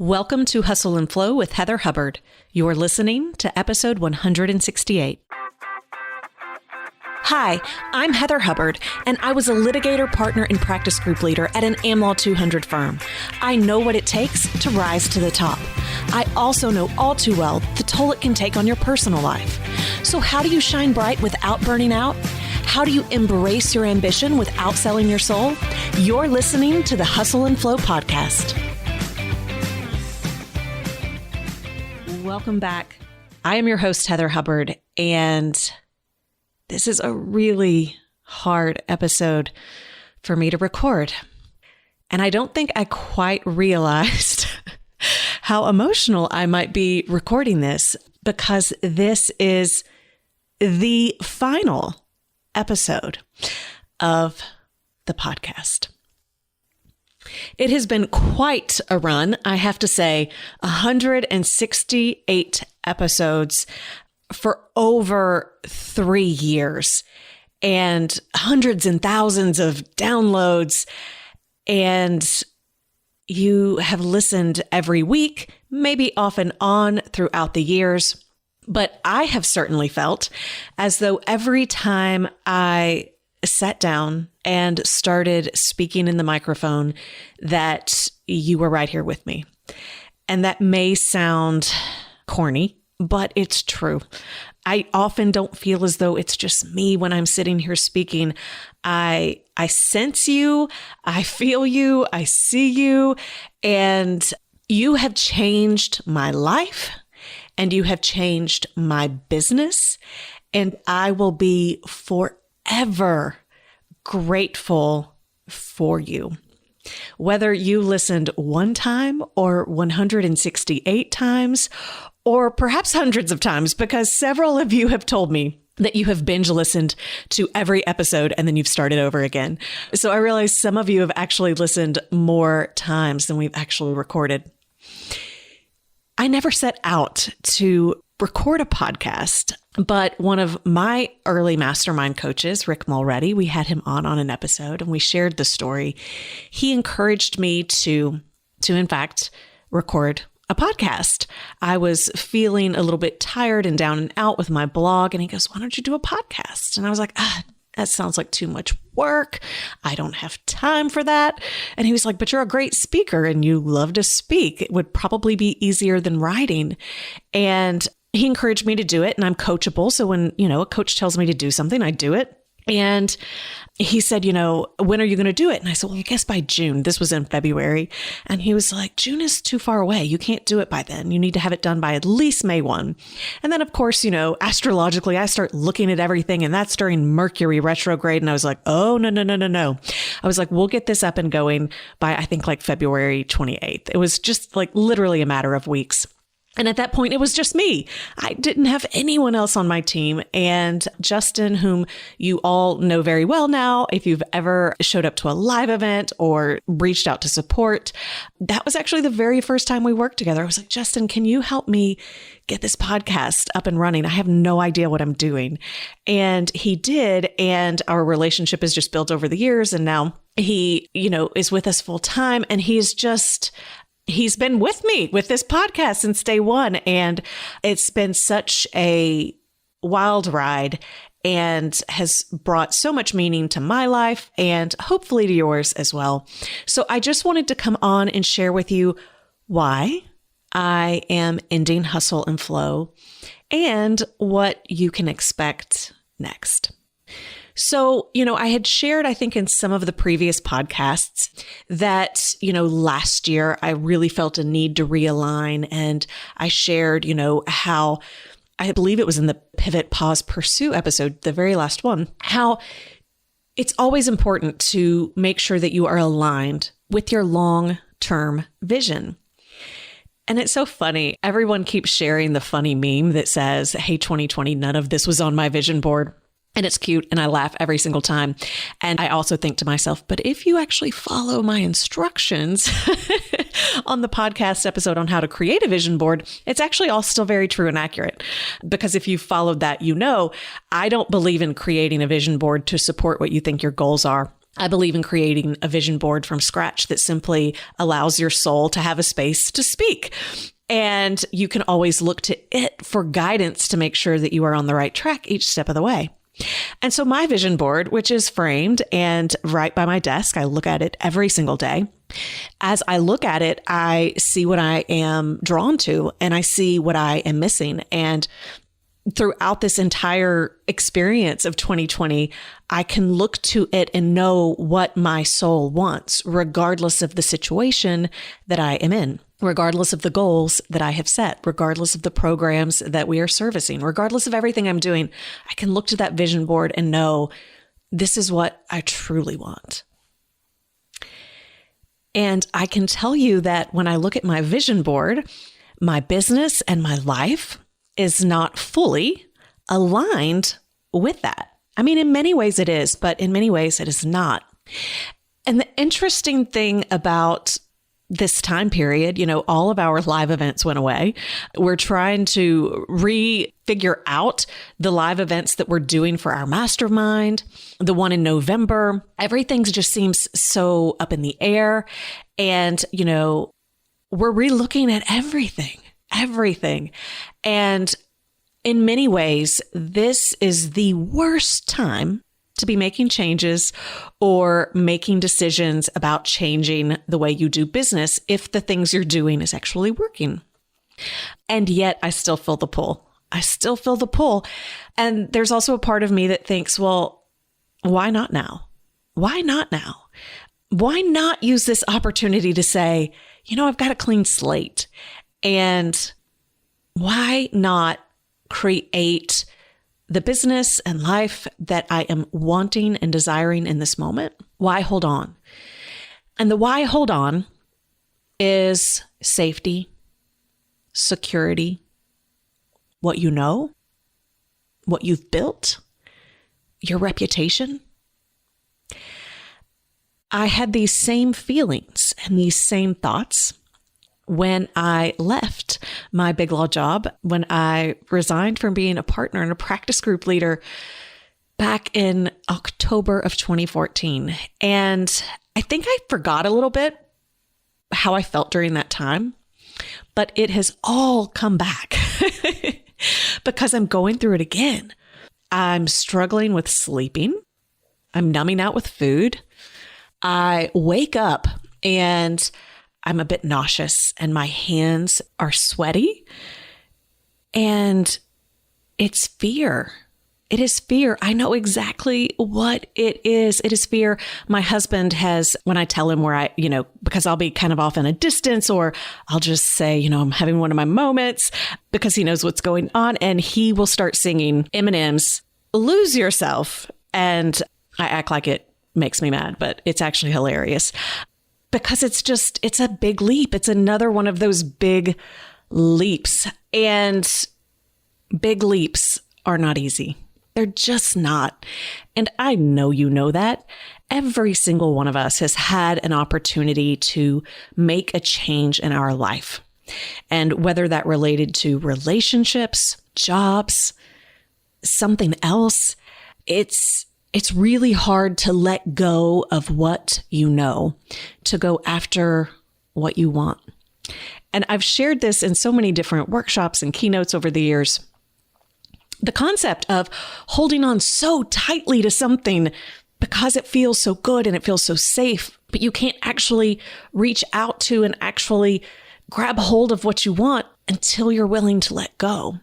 Welcome to Hustle and Flow with Heather Hubbard. You're listening to episode 168. Hi, I'm Heather Hubbard, and I was a litigator, partner, and practice group leader at an AmLaw 200 firm. I know what it takes to rise to the top. I also know all too well the toll it can take on your personal life. So how do you shine bright without burning out? How do you embrace your ambition without selling your soul? You're listening to the Hustle and Flow podcast. Welcome back. I am your host, Heather Hubbard, and this is a really hard episode for me to record. And I don't think I quite realized how emotional I might be recording this, because this is the final episode of the podcast. It has been quite a run, I have to say, 168 episodes for over 3 years and hundreds and thousands of downloads. And you have listened every week, maybe off and on throughout the years. But I have certainly felt as though every time I sat down and started speaking in the microphone that you were right here with me. And that may sound corny, but it's true. I often don't feel as though it's just me when I'm sitting here speaking. I sense you, I feel you, I see you, and you have changed my life, and you have changed my business, and I will be forever grateful for you. Whether you listened one time or 168 times, or perhaps hundreds of times, because several of you have told me that you have binge listened to every episode and then you've started over again. So I realize some of you have actually listened more times than we've actually recorded. I never set out to record a podcast, but one of my early mastermind coaches, Rick Mulready, we had him on an episode and we shared the story. He encouraged me to in fact, record a podcast. I was feeling a little bit tired and down and out with my blog. And he goes, why don't you do a podcast? And I was like, that sounds like too much work. I don't have time for that. And he was like, but you're a great speaker and you love to speak. It would probably be easier than writing. And he encouraged me to do it. And I'm coachable. So when, a coach tells me to do something, I do it. And he said, when are you going to do it? And I said, well, I guess by June. This was in February. And he was like, June is too far away. You can't do it by then. You need to have it done by at least May 1. And then, of course, astrologically, I start looking at everything. And that's during Mercury retrograde. And I was like, oh, no. I was like, we'll get this up and going by, I think, like February 28th. It was just like literally a matter of weeks. And at that point, it was just me. I didn't have anyone else on my team. And Justin, whom you all know very well now, if you've ever showed up to a live event or reached out to support, that was actually the very first time we worked together. I was like, Justin, can you help me get this podcast up and running? I have no idea what I'm doing. And he did. And our relationship has just built over the years. And now he, is with us full time. And he's been with me with this podcast since day one. And it's been such a wild ride and has brought so much meaning to my life and hopefully to yours as well. So I just wanted to come on and share with you why I am ending Hustle and Flow and what you can expect next. So, I had shared, I think in some of the previous podcasts that, last year I really felt a need to realign. And I shared, how I believe it was in the Pivot, Pause, Pursue episode, the very last one, how it's always important to make sure that you are aligned with your long-term vision. And it's so funny. Everyone keeps sharing the funny meme that says, hey, 2020, none of this was on my vision board. And it's cute and I laugh every single time. And I also think to myself, but if you actually follow my instructions on the podcast episode on how to create a vision board, it's actually all still very true and accurate. Because if you followed that, I don't believe in creating a vision board to support what you think your goals are. I believe in creating a vision board from scratch that simply allows your soul to have a space to speak. And you can always look to it for guidance to make sure that you are on the right track each step of the way. And so my vision board, which is framed and right by my desk, I look at it every single day. As I look at it, I see what I am drawn to and I see what I am missing. And throughout this entire experience of 2020, I can look to it and know what my soul wants, regardless of the situation that I am in, regardless of the goals that I have set, regardless of the programs that we are servicing, regardless of everything I'm doing. I can look to that vision board and know this is what I truly want. And I can tell you that when I look at my vision board, my business and my life is not fully aligned with that. I mean, in many ways it is, but in many ways it is not. And the interesting thing about this time period, all of our live events went away. We're trying to refigure out the live events that we're doing for our mastermind, the one in November. Everything just seems so up in the air. And, we're relooking at everything. And in many ways, this is the worst time to be making changes or making decisions about changing the way you do business if the things you're doing is actually working. And yet I still feel the pull. And there's also a part of me that thinks, well, why not now? Why not use this opportunity to say, I've got a clean slate, and why not create the business and life that I am wanting and desiring in this moment? Why hold on? And the why hold on is safety, security, what you know, what you've built, your reputation. I had these same feelings and these same thoughts when I left my Big Law job, when I resigned from being a partner and a practice group leader back in October of 2014. And I think I forgot a little bit how I felt during that time, but it has all come back because I'm going through it again. I'm struggling with sleeping. I'm numbing out with food. I wake up and I'm a bit nauseous and my hands are sweaty, and it's fear. It is fear. I know exactly what it is. It is fear. My husband has, when I tell him where because I'll be kind of off in a distance, or I'll just say, I'm having one of my moments, because he knows what's going on, and he will start singing Eminem's Lose Yourself. And I act like it makes me mad, but it's actually hilarious. Because it's a big leap. It's another one of those big leaps. And big leaps are not easy. They're just not. And I know you know that. Every single one of us has had an opportunity to make a change in our life. And whether that related to relationships, jobs, something else, it's really hard to let go of what you know, to go after what you want. And I've shared this in so many different workshops and keynotes over the years. The concept of holding on so tightly to something because it feels so good and it feels so safe, but you can't actually reach out to and actually grab hold of what you want until you're willing to let go.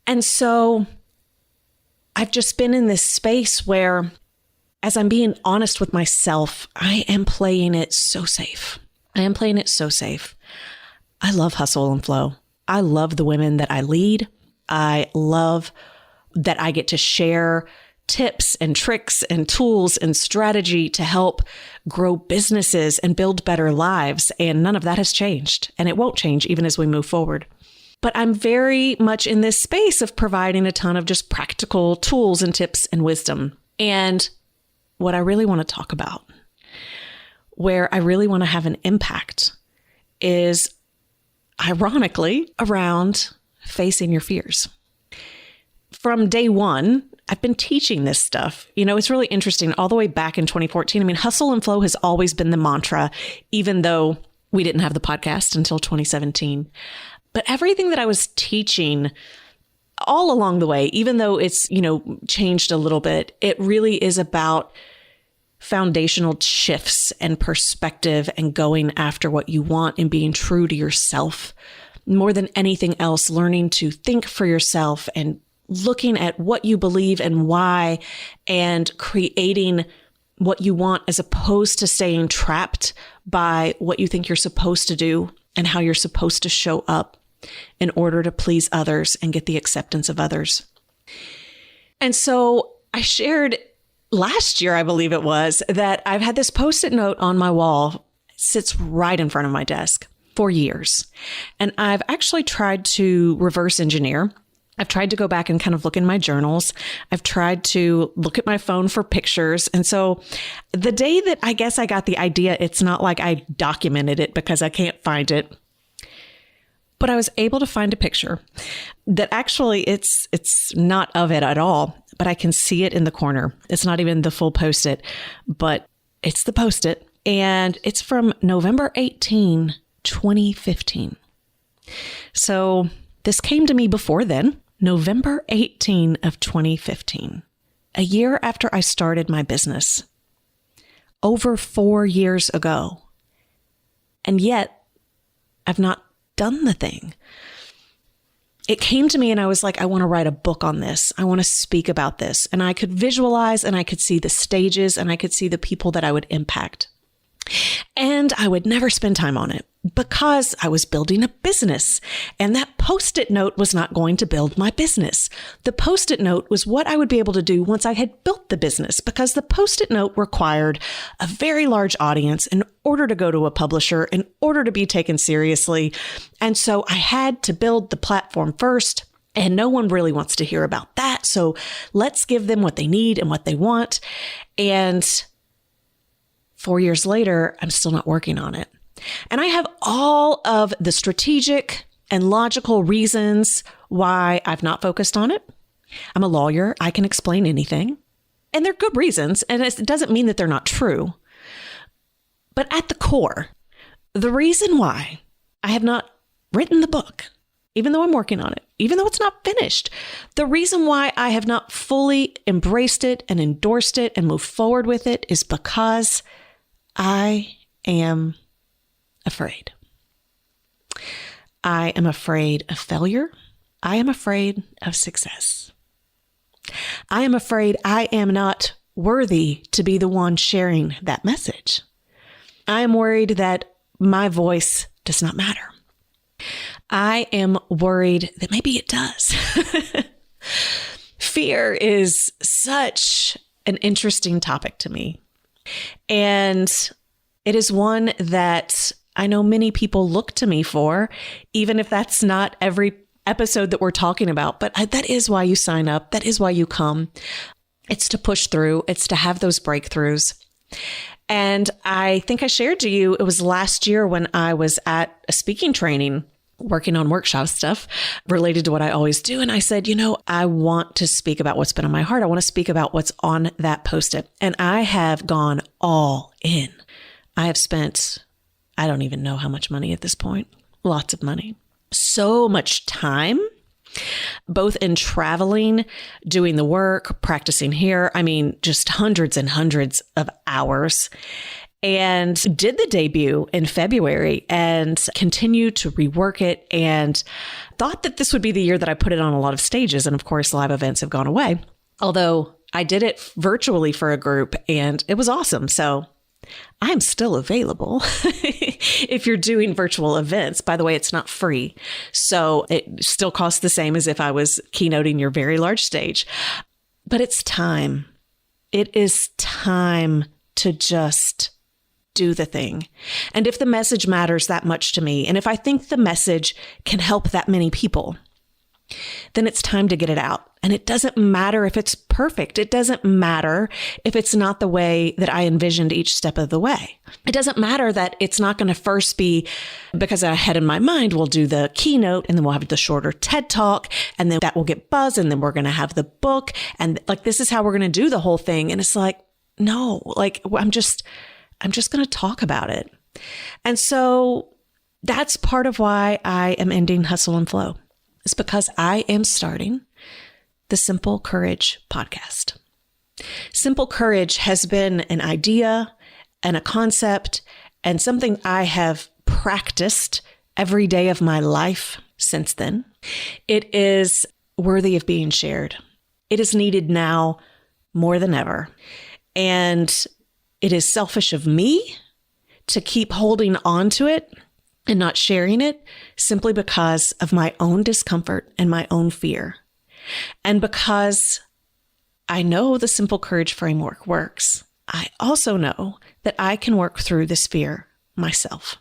And so I've just been in this space where, as I'm being honest with myself, I am playing it so safe. I love hustle and flow. I love the women that I lead. I love that I get to share tips and tricks and tools and strategy to help grow businesses and build better lives. And none of that has changed. And it won't change even as we move forward. But I'm very much in this space of providing a ton of just practical tools and tips and wisdom. And what I really want to talk about, where I really want to have an impact, is ironically around facing your fears. From day one I've been teaching this stuff. It's really interesting. All the way back in 2014, hustle and flow has always been the mantra, even though we didn't have the podcast until 2017. But everything that I was teaching all along the way, even though it's, changed a little bit, it really is about foundational shifts and perspective and going after what you want and being true to yourself. More than anything else, learning to think for yourself and looking at what you believe and why, and creating what you want as opposed to staying trapped by what you think you're supposed to do and how you're supposed to show up in order to please others and get the acceptance of others. And so I shared last year, I believe it was, that I've had this Post-it note on my wall. It sits right in front of my desk for years. And I've actually tried to reverse engineer. I've tried to go back and kind of look in my journals. I've tried to look at my phone for pictures. And so the day that I guess I got the idea, it's not like I documented it because I can't find it, but I was able to find a picture that actually it's not of it at all, but I can see it in the corner. It's not even the full Post-it, but it's the Post-it. And it's from November 18, 2015. So this came to me before then, November 18 of 2015, a year after I started my business, over 4 years ago. And yet I've not done the thing. It came to me and I was like, I want to write a book on this. I want to speak about this. And I could visualize and I could see the stages and I could see the people that I would impact. And I would never spend time on it because I was building a business, and that Post-it note was not going to build my business. The Post-it note was what I would be able to do once I had built the business, because the Post-it note required a very large audience in order to go to a publisher, in order to be taken seriously. And so I had to build the platform first, and no one really wants to hear about that. So let's give them what they need and what they want. And 4 years later, I'm still not working on it. And I have all of the strategic and logical reasons why I've not focused on it. I'm a lawyer. I can explain anything. And they're good reasons. And it doesn't mean that they're not true. But at the core, the reason why I have not written the book, even though I'm working on it, even though it's not finished, the reason why I have not fully embraced it and endorsed it and moved forward with it is because I am afraid. I am afraid of failure. I am afraid of success. I am afraid I am not worthy to be the one sharing that message. I am worried that my voice does not matter. I am worried that maybe it does. Fear is such an interesting topic to me. And it is one that I know many people look to me for, even if that's not every episode that we're talking about. But that is why you sign up. That is why you come. It's to push through. It's to have those breakthroughs. And I think I shared to you, it was last year when I was at a speaking training, working on workshop stuff related to what I always do. And I said, I want to speak about what's been on my heart. I want to speak about what's on that Post-it. And I have gone all in. I have spent, I don't even know how much money at this point. Lots of money. So much time, both in traveling, doing the work, practicing here. Just hundreds and hundreds of hours. And did the debut in February and continued to rework it, and thought that this would be the year that I put it on a lot of stages. And of course, live events have gone away. Although I did it virtually for a group and it was awesome. So I'm still available if you're doing virtual events. By the way, it's not free. So it still costs the same as if I was keynoting your very large stage. But it's time. It is time to just do the thing. And if the message matters that much to me, and if I think the message can help that many people, then it's time to get it out. And it doesn't matter if it's perfect. It doesn't matter if it's not the way that I envisioned each step of the way. It doesn't matter that it's not going to first be, because I had in my mind, we'll do the keynote and then we'll have the shorter TED talk and then that will get buzz and then we're going to have the book. And like, this is how we're going to do the whole thing. And it's like, no, like I'm just going to talk about it. And so that's part of why I am ending Hustle and Flow. It's because I am starting the Simple Courage podcast. Simple Courage has been an idea and a concept and something I have practiced every day of my life since then. It is worthy of being shared. It is needed now more than ever. And it is selfish of me to keep holding on to it and not sharing it simply because of my own discomfort and my own fear. And because I know the Simple Courage framework works, I also know that I can work through this fear myself.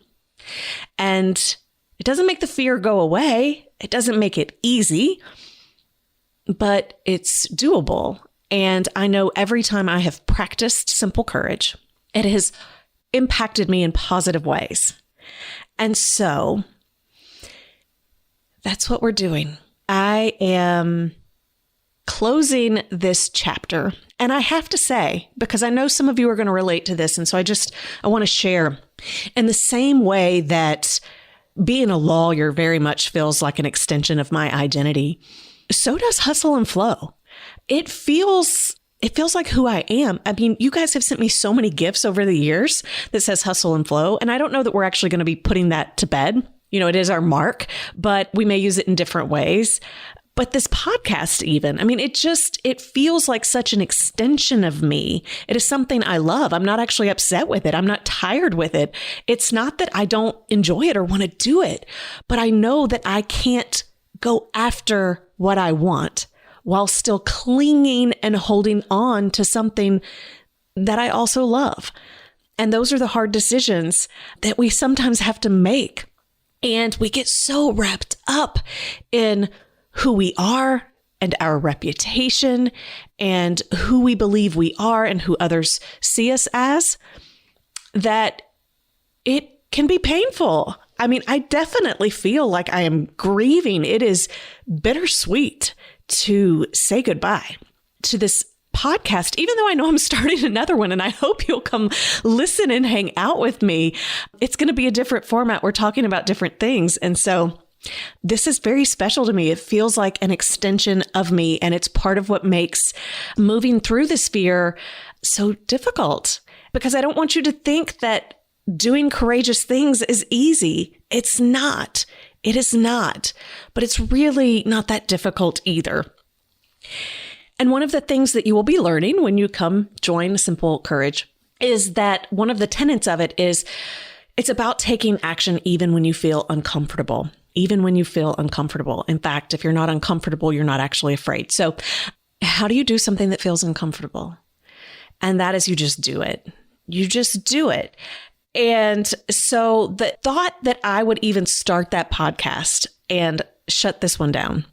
And it doesn't make the fear go away. It doesn't make it easy, but it's doable. And I know every time I have practiced Simple Courage, it has impacted me in positive ways. And so that's what we're doing. I am closing this chapter. And I have to say, because I know some of you are going to relate to this. And so I want to share in the same way that being a lawyer very much feels like an extension of my identity. So does Hustle and Flow. It feels like who I am. I mean, you guys have sent me so many gifts over the years that says Hustle and Flow. And I don't know that we're actually going to be putting that to bed. It is our mark, but we may use it in different ways. But this podcast even, I mean, it feels like such an extension of me. It is something I love. I'm not actually upset with it. I'm not tired with it. It's not that I don't enjoy it or want to do it, but I know that I can't go after what I want while still clinging and holding on to something that I also love. And those are the hard decisions that we sometimes have to make. And we get so wrapped up in who we are and our reputation and who we believe we are and who others see us as, that it can be painful. I mean, I definitely feel like I am grieving. It is bittersweet to say goodbye to this podcast, even though I know I'm starting another one and I hope you'll come listen and hang out with me. It's going to be a different format. We're talking about different things. And so this is very special to me. It feels like an extension of me, and it's part of what makes moving through this fear so difficult, because I don't want you to think that doing courageous things is easy. It's not. It is not, but it's really not that difficult either. And one of the things that you will be learning when you come join Simple Courage is that one of the tenets of it is it's about taking action even when you feel uncomfortable. Even when you feel uncomfortable. In fact, if you're not uncomfortable, you're not actually afraid. So how do you do something that feels uncomfortable? And that is you just do it. You just do it. And so the thought that I would even start that podcast and shut this one down,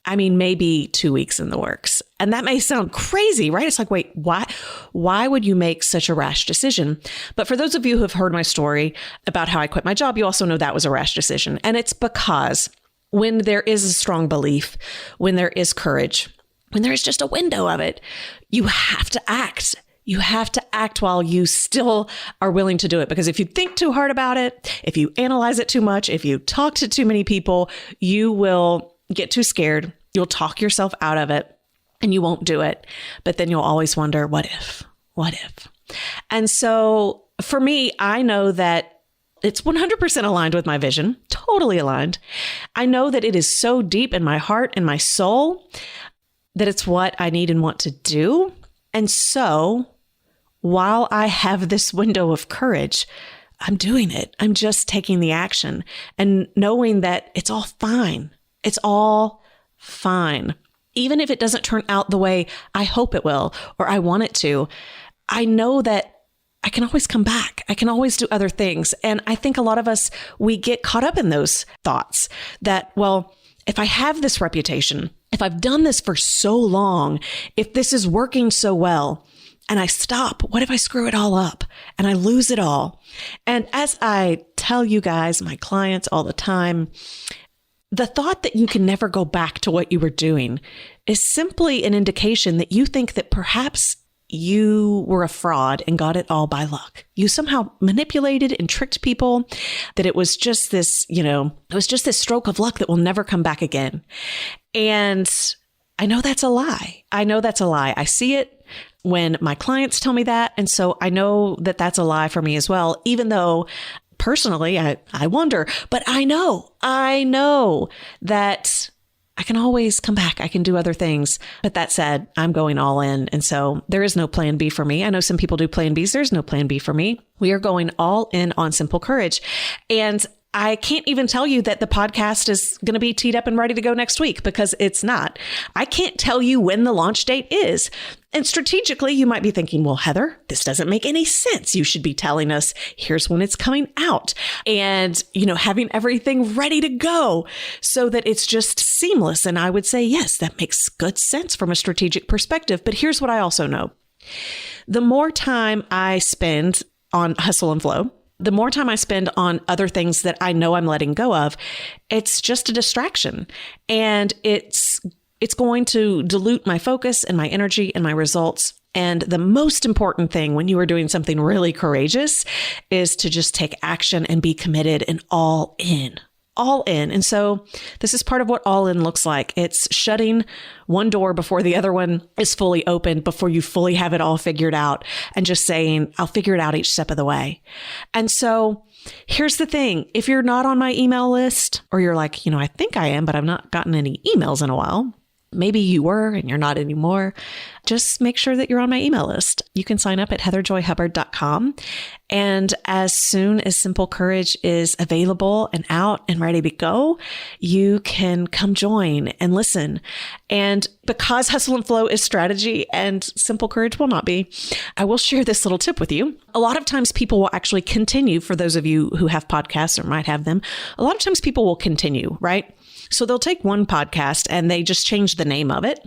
I mean, maybe 2 weeks in the works. And that may sound crazy, right? It's like, wait, why would you make such a rash decision? But for those of you who have heard my story about how I quit my job, you also know that was a rash decision. And it's because when there is a strong belief, when there is courage, when there is just a window of it, you have to act. You have to act while you still are willing to do it. Because if you think too hard about it, if you analyze it too much, if you talk to too many people, you will get too scared. You'll talk yourself out of it and you won't do it. But then you'll always wonder, what if? And so for me, I know that it's 100% aligned with my vision, totally aligned. I know that it is so deep in my heart and my soul that it's what I need and want to do. And so while I have this window of courage, I'm doing it. I'm just taking the action and knowing that it's all fine. It's all fine. Even if it doesn't turn out the way I hope it will or I want it to, I know that I can always come back. I can always do other things. And I think a lot of us, we get caught up in those thoughts that, well, if I have this reputation, if I've done this for so long, if this is working so well, and I stop, what if I screw it all up and I lose it all? And as I tell you guys, my clients all the time, the thought that you can never go back to what you were doing is simply an indication that you think that perhaps you were a fraud and got it all by luck. You somehow manipulated and tricked people, that it was just this, it was just this stroke of luck that will never come back again. And I know that's a lie. I see it when my clients tell me that. And so I know that that's a lie for me as well, even though personally, I wonder, but I know that I can always come back. I can do other things. But that said, I'm going all in. And so there is no plan B for me. I know some people do plan Bs. There's no plan B for me. We are going all in on Simple Courage. And I can't even tell you that the podcast is going to be teed up and ready to go next week, because it's not. I can't tell you when the launch date is. And strategically, you might be thinking, well, Heather, this doesn't make any sense. You should be telling us, here's when it's coming out, and, having everything ready to go so that it's just seamless. And I would say, yes, that makes good sense from a strategic perspective. But here's what I also know. The more time I spend on hustle and flow, the more time I spend on other things that I know I'm letting go of, it's just a distraction. And it's going to dilute my focus and my energy and my results. And the most important thing when you are doing something really courageous is to just take action and be committed and all in. All in. And so this is part of what all in looks like. It's shutting one door before the other one is fully open, before you fully have it all figured out, and just saying, I'll figure it out each step of the way. And so here's the thing. If you're not on my email list, or you're like, I think I am, but I've not gotten any emails in a while. Maybe you were and you're not anymore. Just make sure that you're on my email list. You can sign up at heatherjoyhubbard.com. And as soon as Simple Courage is available and out and ready to go, you can come join and listen. And because Hustle and Flow is strategy and Simple Courage will not be, I will share this little tip with you. A lot of times people will actually continue, for those of you who have podcasts or might have them, a lot of times people will continue, right? So they'll take one podcast and they just change the name of it.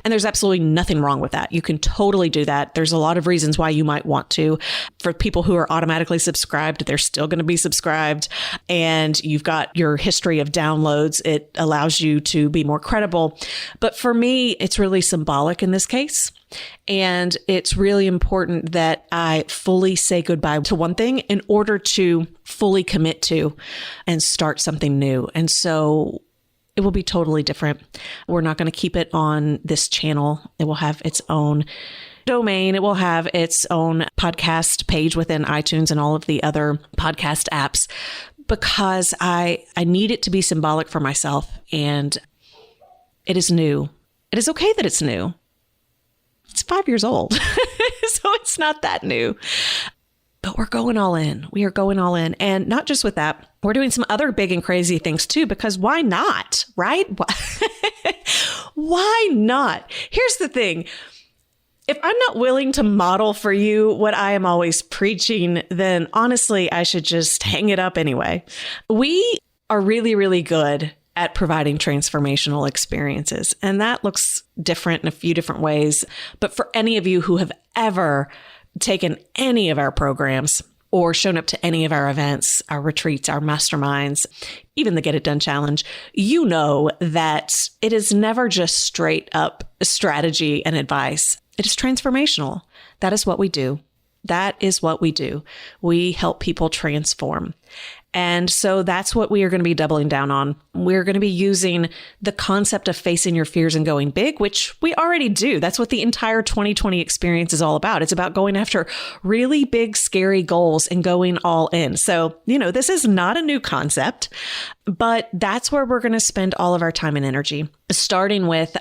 And there's absolutely nothing wrong with that. You can totally do that. There's a lot of reasons why you might want to. For people who are automatically subscribed, they're still going to be subscribed. And you've got your history of downloads. It allows you to be more credible. But for me, it's really symbolic in this case. And it's really important that I fully say goodbye to one thing in order to fully commit to and start something new. And so it will be totally different. We're not going to keep it on this channel. It will have its own domain. It will have its own podcast page within iTunes and all of the other podcast apps, because I need it to be symbolic for myself. And it is new. It is okay that it's new. It's 5 years old, so it's not that new. But we're going all in. We are going all in. And not just with that, we're doing some other big and crazy things too, because why not, right? Why not? Here's the thing. If I'm not willing to model for you what I am always preaching, then honestly, I should just hang it up anyway. We are really, really good at providing transformational experiences. And that looks different in a few different ways. But for any of you who have ever taken any of our programs or shown up to any of our events, our retreats, our masterminds, even the Get It Done Challenge, you know that it is never just straight up strategy and advice. It is transformational. That is what we do. That is what we do. We help people transform. And so that's what we are going to be doubling down on. We're going to be using the concept of facing your fears and going big, which we already do. That's what the entire 2020 experience is all about. It's about going after really big, scary goals and going all in. So, this is not a new concept, but that's where we're going to spend all of our time and energy, starting with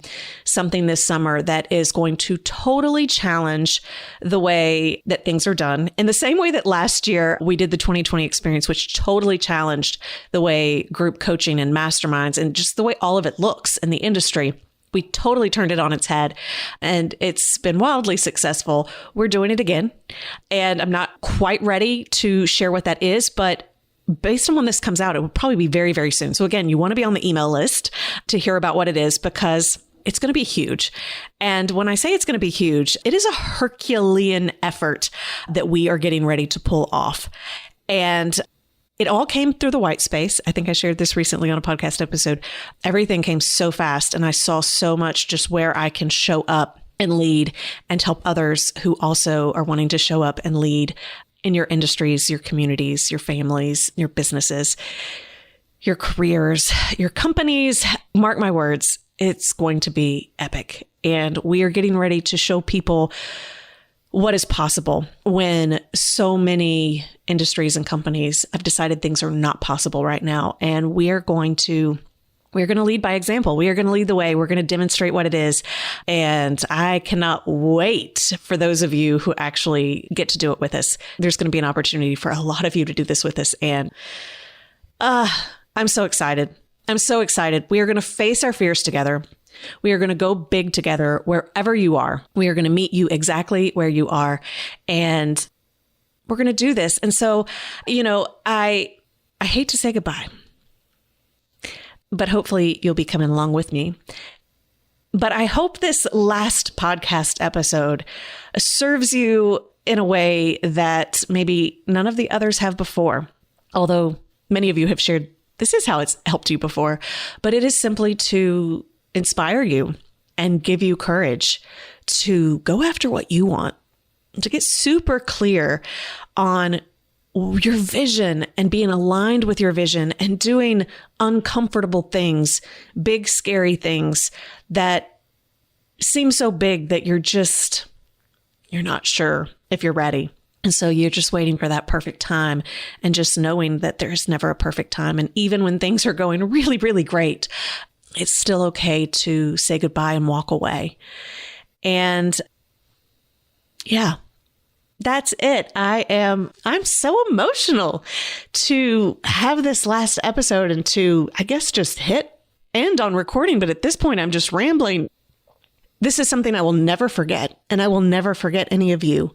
something this summer that is going to totally challenge the way that things are done, in the same way that last year we did the 2020 experience, which totally challenged the way group coaching and masterminds and just the way all of it looks in the industry. We totally turned it on its head, and it's been wildly successful. We're doing it again, and I'm not quite ready to share what that is, but based on when this comes out, it will probably be very, very soon. So again, you want to be on the email list to hear about what it is, because it's going to be huge. And when I say it's going to be huge, it is a herculean effort that we are getting ready to pull off. And it all came through the white space. I think I shared this recently on a podcast episode. Everything came so fast, and I saw so much just where I can show up and lead and help others who also are wanting to show up and lead in your industries, your communities, your families, your businesses, your careers, your companies. Mark my words, it's going to be epic. And we are getting ready to show people what is possible when so many industries and companies have decided things are not possible right now. And we're going to lead by example. We are going to lead the way. We're going to demonstrate what it is. And I cannot wait for those of you who actually get to do it with us. There's going to be an opportunity for a lot of you to do this with us. And I'm so excited. I'm so excited. We are going to face our fears together. We are going to go big together wherever you are. We are going to meet you exactly where you are. And we're going to do this. And so, I hate to say goodbye, but hopefully you'll be coming along with me. But I hope this last podcast episode serves you in a way that maybe none of the others have before. Although many of you have shared, this is how it's helped you before, but it is simply to inspire you and give you courage to go after what you want, to get super clear on your vision and being aligned with your vision and doing uncomfortable things, big, scary things that seem so big that you're not sure if you're ready. And so you're just waiting for that perfect time and just knowing that there's never a perfect time. And even when things are going really, really great, it's still okay to say goodbye and walk away. And yeah, that's it. I'm so emotional to have this last episode and to, I guess, just hit end on recording. But at this point, I'm just rambling. This is something I will never forget, and I will never forget any of you.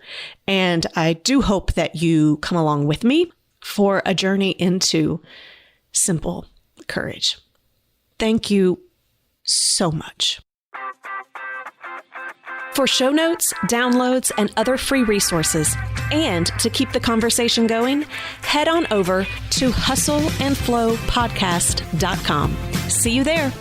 And I do hope that you come along with me for a journey into simple courage. Thank you so much. For show notes, downloads, and other free resources, and to keep the conversation going, head on over to hustleandflowpodcast.com. See you there.